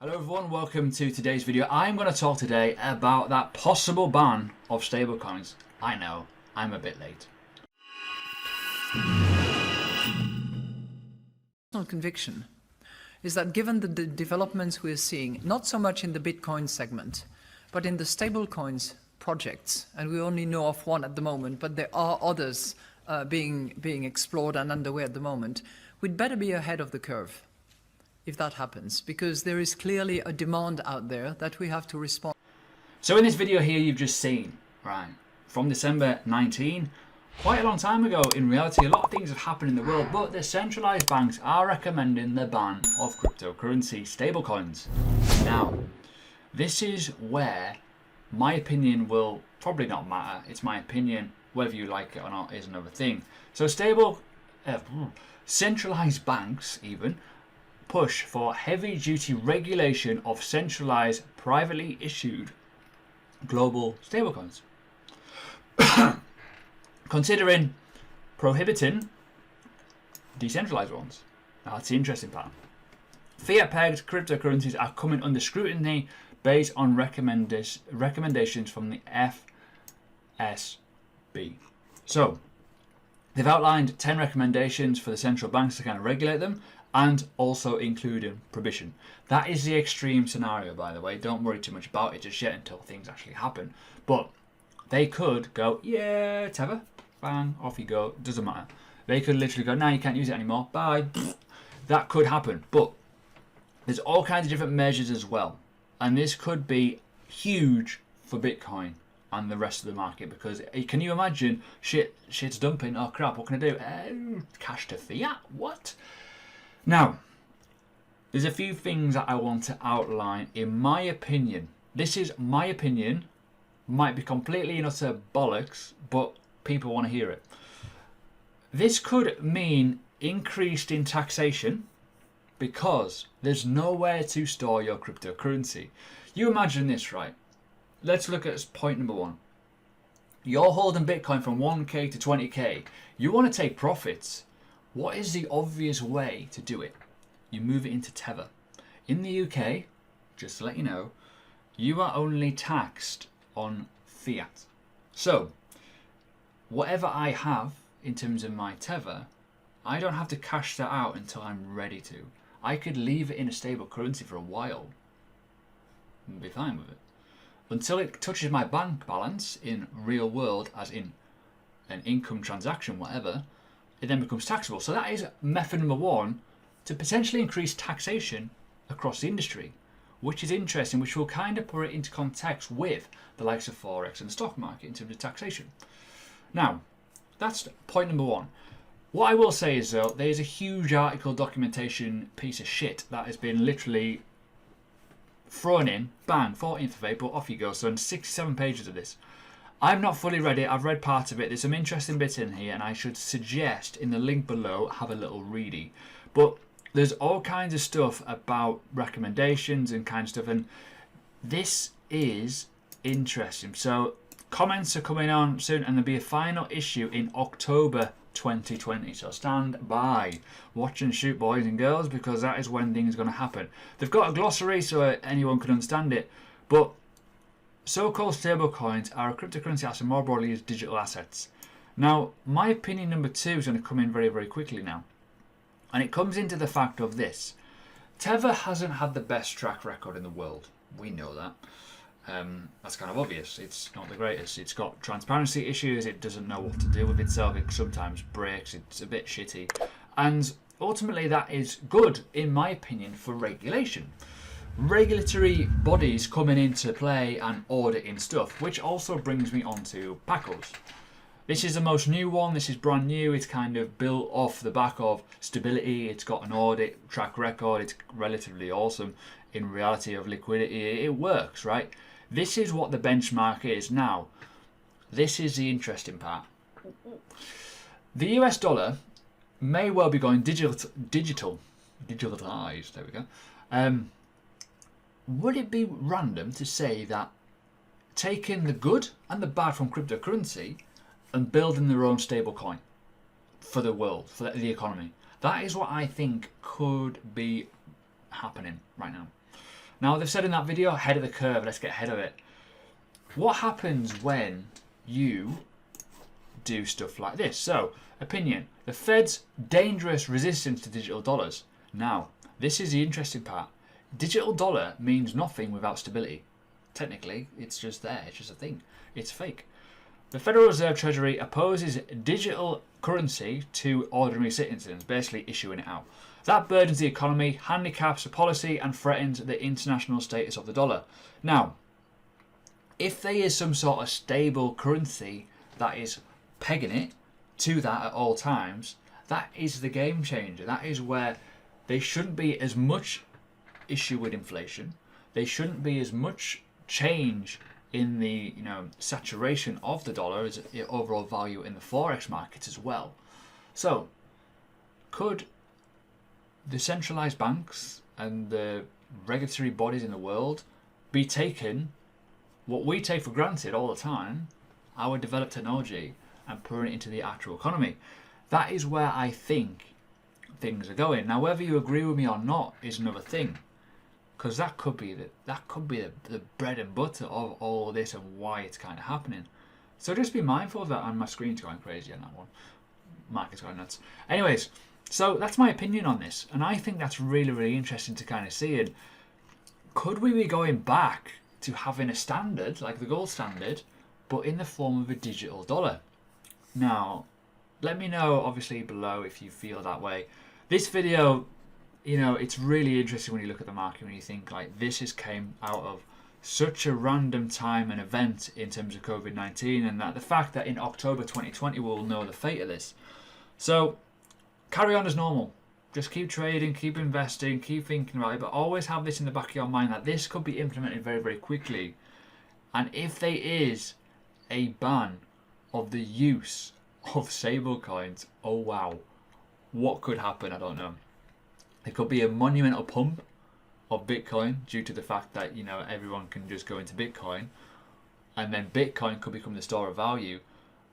Hello everyone, welcome to today's video. I'm going to talk today about that possible ban of stablecoins. I know, I'm a bit late. Personal conviction is that given the developments we're seeing, not so much in the Bitcoin segment, but in the stablecoins projects, and we only know of one at the moment, but there are others being explored and underway at the moment, we'd better be ahead of the curve if that happens, because there is clearly a demand out there that we have to respond. So in this video here you've just seen, right, from December 19, quite a long time ago, in reality a lot of things have happened in the world, but the centralized banks are recommending the ban of cryptocurrency stablecoins. Now, this is where my opinion will probably not matter. It's my opinion, whether you like it or not is another thing. So centralized banks even push for heavy-duty regulation of centralized, privately issued global stablecoins, considering prohibiting decentralized ones. Now, that's the interesting part. Fiat-pegged cryptocurrencies are coming under scrutiny based on recommendations from the FSB. So, they've outlined 10 recommendations for the central banks to kind of regulate them, and also including prohibition. That is the extreme scenario, by the way. Don't worry too much about it just yet until things actually happen. But they could go, yeah, Tether, bang, off you go, doesn't matter. They could literally go, no, you can't use it anymore, bye. That could happen. But there's all kinds of different measures as well. And this could be huge for Bitcoin and the rest of the market, because can you imagine shit's dumping? Oh crap, what can I do? Cash to fiat? What? Now, there's a few things that I want to outline in my opinion. This is my opinion, might be completely and utter bollocks, but people want to hear it. This could mean increased in taxation because there's nowhere to store your cryptocurrency. You imagine this, right? Let's look at point number one. You're holding Bitcoin from 1k to 20k. You want to take profits. What is the obvious way to do it? You move it into Tether. In the UK, just to let you know, you are only taxed on fiat. So, whatever I have in terms of my Tether, I don't have to cash that out until I'm ready to. I could leave it in a stable currency for a while and be fine with it. Until it touches my bank balance in real world, as in an income transaction, whatever, it then becomes taxable. So that is method number one to potentially increase taxation across the industry, which is interesting, which will kind of put it into context with the likes of Forex and the stock market in terms of taxation. Now, that's point number one. What I will say is, though, there's a huge article documentation piece of shit that has been literally thrown in, bang, 14th of April, off you go. So, in 67 pages of this. I've not fully read it, I've read part of it, there's some interesting bits in here, and I should suggest in the link below have a little readie. But there's all kinds of stuff about recommendations and kind of stuff, and this is interesting. So comments are coming on soon, and there'll be a final issue in October 2020. So stand by, watch and shoot, boys and girls, because that is when things are going to happen. They've got a glossary so anyone can understand it, but so-called stablecoins are a cryptocurrency asset more broadly as digital assets. Now, my opinion number two is going to come in very, very quickly now. And it comes into the fact of this. Tether hasn't had the best track record in the world. We know that. That's kind of obvious. It's not the greatest. It's got transparency issues. It doesn't know what to do with itself. It sometimes breaks. It's a bit shitty. And ultimately that is good, in my opinion, for regulation. Regulatory bodies coming into play and auditing stuff, which also brings me on to PACOs. This is the most new one. This is brand new. It's kind of built off the back of stability. It's got an audit track record. It's relatively awesome in reality of liquidity. It works, right? This is what the benchmark is. Now, this is the interesting part. The US dollar may well be going digitalized. There we go. Would it be random to say that taking the good and the bad from cryptocurrency and building their own stable coin for the world, for the economy? That is what I think could be happening right now. Now, they've said in that video, ahead of the curve, let's get ahead of it. What happens when you do stuff like this? So, opinion, the Fed's dangerous resistance to digital dollars. Now, this is the interesting part. Digital dollar means nothing without stability. Technically, it's just there, it's just a thing. It's fake. The Federal Reserve Treasury opposes digital currency to ordinary citizens, basically issuing it out. That burdens the economy, handicaps the policy, and threatens the international status of the dollar. Now, if there is some sort of stable currency that is pegging it to that at all times, that is the game changer. That is where there shouldn't be as much issue with inflation. There shouldn't be as much change in the saturation of the dollar as overall value in the forex markets as well. So, could the centralized banks and the regulatory bodies in the world be taken, what we take for granted all the time, our developed technology, and putting it into the actual economy? That is where I think things are going. Now, whether you agree with me or not is another thing, because that could be the bread and butter of all of this and why it's kind of happening. So just be mindful of that. And my screen's going crazy on that one. Market's going nuts. Anyways, so that's my opinion on this, and I think that's really, really interesting to kind of see. And could we be going back to having a standard like the gold standard, but in the form of a digital dollar? Now, let me know obviously below if you feel that way. This video, it's really interesting when you look at the market, when you think like this has came out of such a random time and event in terms of COVID-19, and that the fact that in October 2020 we'll know the fate of this. So carry on as normal. Just keep trading, keep investing, keep thinking about it, but always have this in the back of your mind that this could be implemented very, very quickly. And if there is a ban of the use of stablecoins, oh wow, what could happen? I don't know. There could be a monumental pump of Bitcoin due to the fact that everyone can just go into Bitcoin, and then Bitcoin could become the store of value.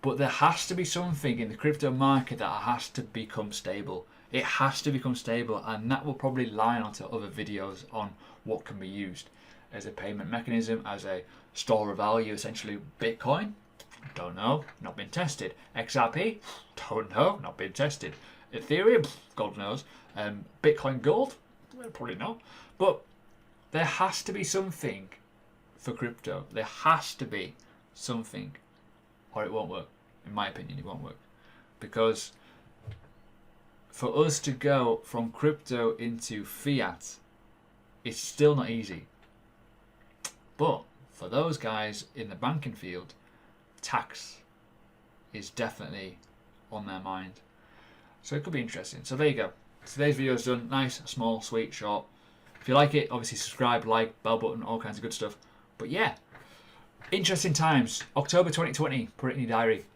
But there has to be something in the crypto market that has to become stable. It has to become stable, and that will probably line onto other videos on what can be used as a payment mechanism, as a store of value. Essentially, Bitcoin, don't know, not been tested. XRP, don't know, not been tested. Ethereum, God knows. Bitcoin Gold, well, probably not. But there has to be something for crypto. There has to be something, or it won't work. In my opinion, it won't work. Because for us to go from crypto into fiat, it's still not easy. But for those guys in the banking field, tax is definitely on their mind. So it could be interesting. So there you go. Today's video is done. Nice, small, sweet, short. If you like it, obviously subscribe, like, bell button, all kinds of good stuff. But yeah, interesting times. October 2020. Put it in your diary.